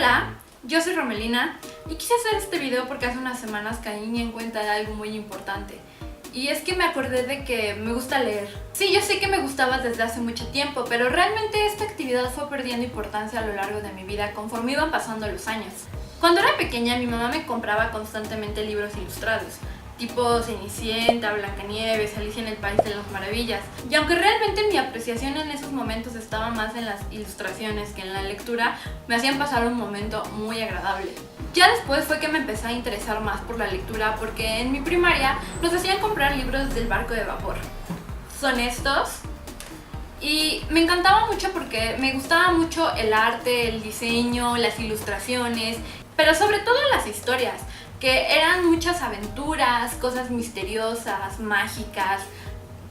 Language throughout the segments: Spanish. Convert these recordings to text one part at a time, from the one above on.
Hola, yo soy Romelina y quise hacer este video porque hace unas semanas caí en cuenta de algo muy importante. Y es que me acordé de que me gusta leer. Sí, yo sé que me gustaba desde hace mucho tiempo, pero realmente esta actividad fue perdiendo importancia a lo largo de mi vida conforme iban pasando los años. Cuando era pequeña, mi mamá me compraba constantemente libros ilustrados, tipo Cenicienta, Blancanieves, Alicia en el País de las Maravillas. Y aunque realmente mi apreciación en esos momentos estaba más en las ilustraciones que en la lectura, me hacían pasar un momento muy agradable. Ya después fue que me empecé a interesar más por la lectura porque en mi primaria nos hacían comprar libros del barco de vapor. Son estos. Y me encantaba mucho porque me gustaba mucho el arte, el diseño, las ilustraciones, pero sobre todo las historias, que eran muchas aventuras, cosas misteriosas, mágicas,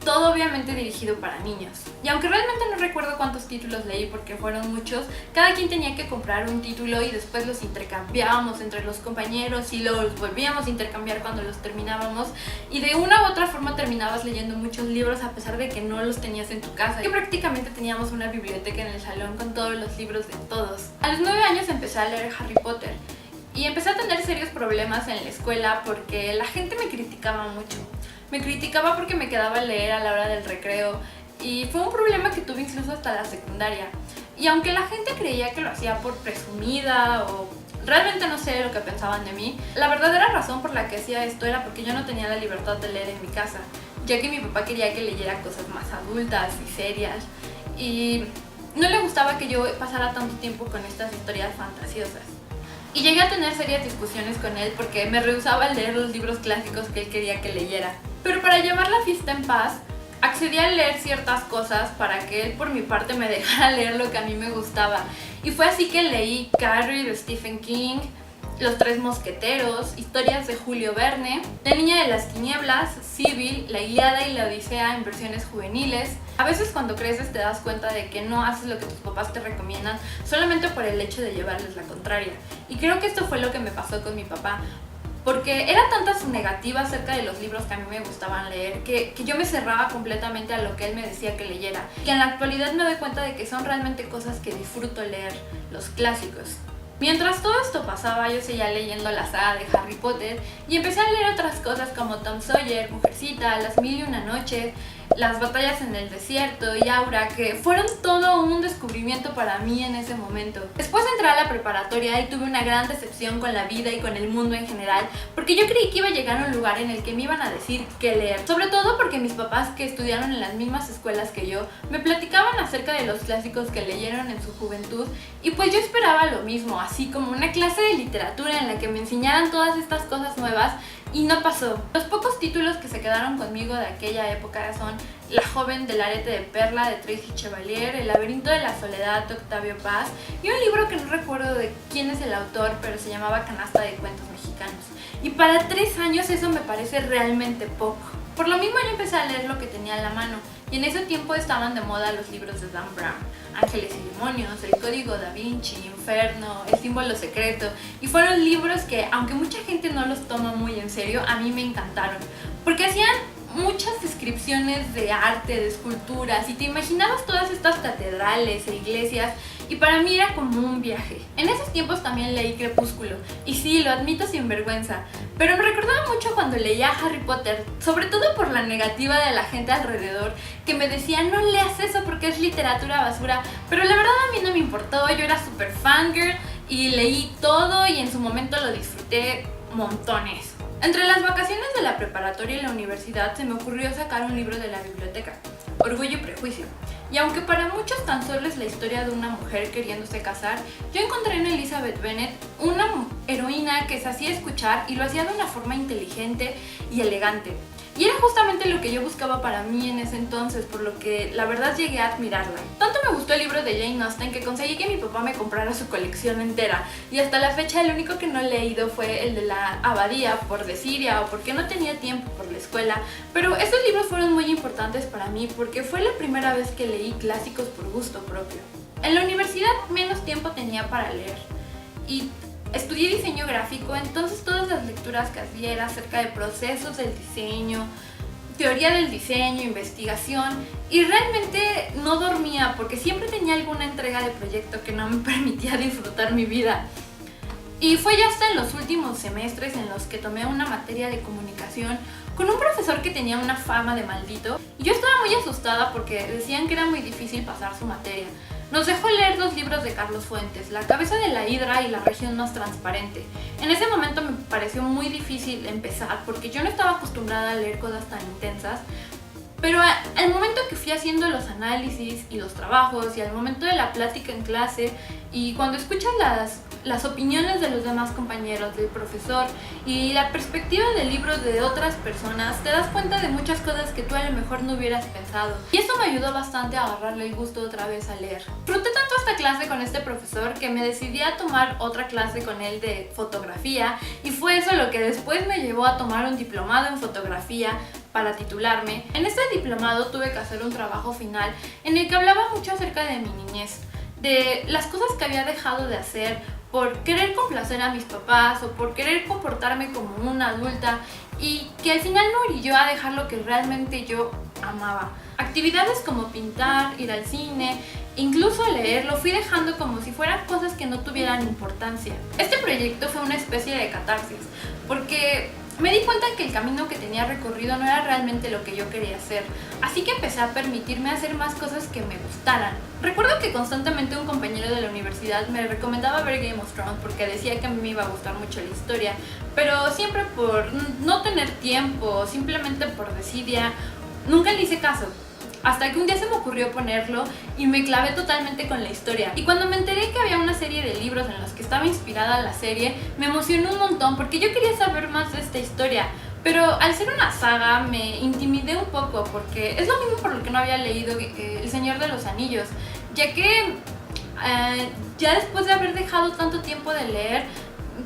todo obviamente dirigido para niños. Y aunque realmente no recuerdo cuántos títulos leí porque fueron muchos, cada quien tenía que comprar un título y después los intercambiábamos entre los compañeros y los volvíamos a intercambiar cuando los terminábamos, y de una u otra forma terminabas leyendo muchos libros a pesar de que no los tenías en tu casa. Que prácticamente teníamos una biblioteca en el salón con todos los libros de todos. A los 9 años empecé a leer Harry Potter y empecé a tener serios problemas en la escuela porque la gente me criticaba mucho. Me criticaba porque me quedaba a leer a la hora del recreo y fue un problema que tuve incluso hasta la secundaria. Y aunque la gente creía que lo hacía por presumida o realmente no sé lo que pensaban de mí, la verdadera razón por la que hacía esto era porque yo no tenía la libertad de leer en mi casa, ya que mi papá quería que leyera cosas más adultas y serias y no le gustaba que yo pasara tanto tiempo con estas historias fantasiosas. Y llegué a tener serias discusiones con él porque me rehusaba a leer los libros clásicos que él quería que leyera. Pero para llevar la fiesta en paz, accedí a leer ciertas cosas para que él por mi parte me dejara leer lo que a mí me gustaba. Y fue así que leí Carrie de Stephen King, Los Tres Mosqueteros, historias de Julio Verne, La Niña de las Tinieblas, Sibyl, La Ilíada y la Odisea en versiones juveniles. A veces cuando creces te das cuenta de que no haces lo que tus papás te recomiendan solamente por el hecho de llevarles la contraria. Y creo que esto fue lo que me pasó con mi papá, porque era tanta su negativa acerca de los libros que a mí me gustaban leer que yo me cerraba completamente a lo que él me decía que leyera. Que en la actualidad me doy cuenta de que son realmente cosas que disfruto leer, los clásicos. Mientras todo esto pasaba, yo seguía leyendo la saga de Harry Potter y empecé a leer otras cosas como Tom Sawyer, Mujercita, Las Mil y Una Noches, Las Batallas en el Desierto y Aura, que fueron todo un descubrimiento para mí en ese momento. Después entré a la preparatoria y tuve una gran decepción con la vida y con el mundo en general, porque yo creí que iba a llegar a un lugar en el que me iban a decir qué leer. Sobre todo porque mis papás, que estudiaron en las mismas escuelas que yo, me platicaban acerca de los clásicos que leyeron en su juventud y pues yo esperaba lo mismo, así como una clase de literatura en la que me enseñaran todas estas cosas nuevas. Y no pasó. Los pocos títulos que se quedaron conmigo de aquella época son La Joven del Arete de Perla de Tracy Chevalier, El Laberinto de la Soledad de Octavio Paz y un libro que no recuerdo de quién es el autor, pero se llamaba Canasta de Cuentos Mexicanos. Y para 3 años eso me parece realmente poco. Por lo mismo yo empecé a leer lo que tenía a la mano, y en ese tiempo estaban de moda los libros de Dan Brown, Ángeles y Demonios, El Código Da Vinci, Inferno, El Símbolo Secreto, y fueron libros que, aunque mucha gente no los toma muy en serio, a mí me encantaron, porque hacían muchas descripciones de arte, de esculturas, y te imaginabas todas estas catedrales e iglesias, y para mí era como un viaje. En esos tiempos también leí Crepúsculo, y sí, lo admito sin vergüenza, pero me recordaba mucho cuando leía Harry Potter, sobre todo por la negativa de la gente alrededor, que me decía no leas eso porque es literatura basura, pero la verdad a mí no me importó, yo era super fangirl y leí todo y en su momento lo disfruté montones. Entre las vacaciones de la preparatoria y la universidad se me ocurrió sacar un libro de la biblioteca, Orgullo y Prejuicio. Y aunque para muchos tan solo es la historia de una mujer queriéndose casar, yo encontré en Elizabeth Bennet una heroína que se hacía escuchar y lo hacía de una forma inteligente y elegante. Y era justamente lo que yo buscaba para mí en ese entonces, por lo que la verdad llegué a admirarla. Tanto me gustó el libro de Jane Austen que conseguí que mi papá me comprara su colección entera, y hasta la fecha el único que no he leído fue el de la Abadía, por desidia o porque no tenía tiempo por la escuela, pero estos libros fueron muy importantes para mí porque fue la primera vez que leí clásicos por gusto propio. En la universidad menos tiempo tenía para leer y estudié diseño gráfico, entonces todas las lecturas que hacía era acerca de procesos del diseño, teoría del diseño, investigación, y realmente no dormía porque siempre tenía alguna entrega de proyecto que no me permitía disfrutar mi vida. Y fue ya hasta en los últimos semestres en los que tomé una materia de comunicación con un profesor que tenía una fama de maldito, y yo estaba muy asustada porque decían que era muy difícil pasar su materia. Nos dejó leer 2 libros de Carlos Fuentes, La cabeza de la hidra y La región más transparente. En ese momento me pareció muy difícil empezar porque yo no estaba acostumbrada a leer cosas tan intensas, pero al momento que fui haciendo los análisis y los trabajos y al momento de la plática en clase y cuando escuchas las opiniones de los demás compañeros, del profesor y la perspectiva del libro de otras personas, te das cuenta de muchas cosas que tú a lo mejor no hubieras pensado. Y eso me ayudó bastante a agarrarle el gusto otra vez a leer. Disfruté tanto esta clase con este profesor que me decidí a tomar otra clase con él de fotografía, y fue eso lo que después me llevó a tomar un diplomado en fotografía para titularme. En este diplomado tuve que hacer un trabajo final en el que hablaba mucho acerca de mi niñez, de las cosas que había dejado de hacer por querer complacer a mis papás o por querer comportarme como una adulta, y que al final me orilló a dejar lo que realmente yo amaba. Actividades como pintar, ir al cine, incluso leer, lo fui dejando como si fueran cosas que no tuvieran importancia. Este proyecto fue una especie de catarsis, porque me di cuenta que el camino que tenía recorrido no era realmente lo que yo quería hacer, así que empecé a permitirme hacer más cosas que me gustaran. Recuerdo que constantemente un compañero de la universidad me recomendaba ver Game of Thrones porque decía que a mí me iba a gustar mucho la historia, pero siempre por no tener tiempo, simplemente por desidia, nunca le hice caso. Hasta que un día se me ocurrió ponerlo y me clavé totalmente con la historia. Y cuando me enteré que había una serie de libros en los que estaba inspirada la serie, me emocionó un montón porque yo quería saber más de esta historia. Pero al ser una saga me intimidé un poco porque es lo mismo por lo que no había leído El Señor de los Anillos, ya que ya después de haber dejado tanto tiempo de leer,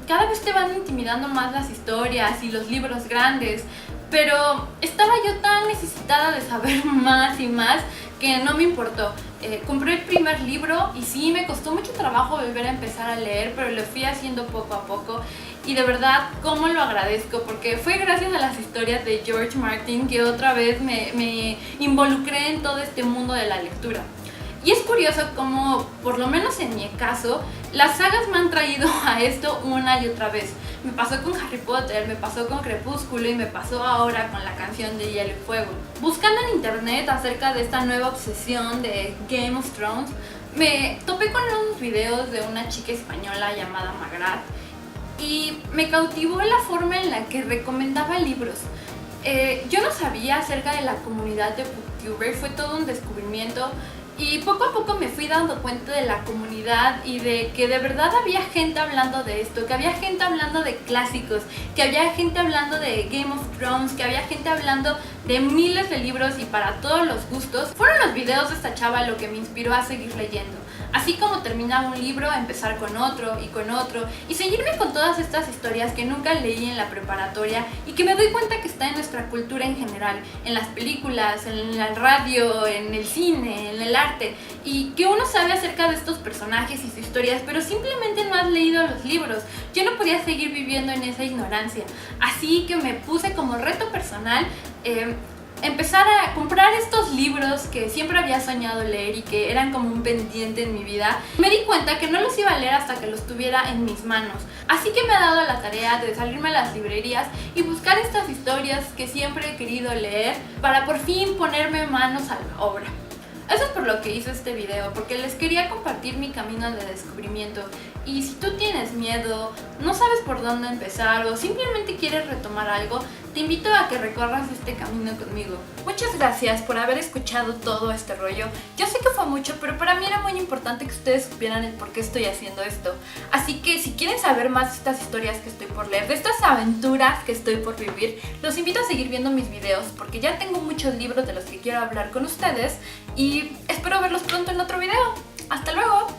cada vez te van intimidando más las historias y los libros grandes. Pero estaba yo tan necesitada de saber más y más que no me importó. Compré el primer libro y sí, me costó mucho trabajo volver a empezar a leer, pero lo fui haciendo poco a poco. Y de verdad, cómo lo agradezco, porque fue gracias a las historias de George Martin que otra vez me involucré en todo este mundo de la lectura. Y es curioso cómo, por lo menos en mi caso, las sagas me han traído a esto una y otra vez. Me pasó con Harry Potter, me pasó con Crepúsculo y me pasó ahora con la canción de Hielo y Fuego. Buscando en internet acerca de esta nueva obsesión de Game of Thrones, me topé con unos videos de una chica española llamada Magrat y me cautivó la forma en la que recomendaba libros. Yo no sabía acerca de la comunidad de booktubers, fue todo un descubrimiento. Y poco a poco me fui dando cuenta de la comunidad y de que de verdad había gente hablando de esto, que había gente hablando de clásicos, que había gente hablando de Game of Thrones, que había gente hablando de miles de libros y para todos los gustos. Fueron los videos de esta chava lo que me inspiró a seguir leyendo. Así como terminaba un libro, empezar con otro y seguirme con todas estas historias que nunca leí en la preparatoria y que me doy cuenta que está en nuestra cultura en general, en las películas, en la radio, en el cine, en el arte, y que uno sabe acerca de estos personajes y sus historias, pero simplemente no has leído los libros. Yo no podía seguir viviendo en esa ignorancia, así que me puse como reto personal empezar a comprar estos libros que siempre había soñado leer y que eran como un pendiente en mi vida. Me di cuenta que no los iba a leer hasta que los tuviera en mis manos. Así que me he dado la tarea de salirme a las librerías y buscar estas historias que siempre he querido leer para por fin ponerme manos a la obra. Eso es por lo que hice este video, porque les quería compartir mi camino de descubrimiento. Y si tú tienes miedo, no sabes por dónde empezar o simplemente quieres retomar algo, te invito a que recorras este camino conmigo. Muchas gracias por haber escuchado todo este rollo. Yo sé que fue mucho, pero para mí era muy importante que ustedes supieran el por qué estoy haciendo esto. Así que si quieren saber más de estas historias que estoy por leer, de estas aventuras que estoy por vivir, los invito a seguir viendo mis videos porque ya tengo muchos libros de los que quiero hablar con ustedes y espero verlos pronto en otro video. ¡Hasta luego!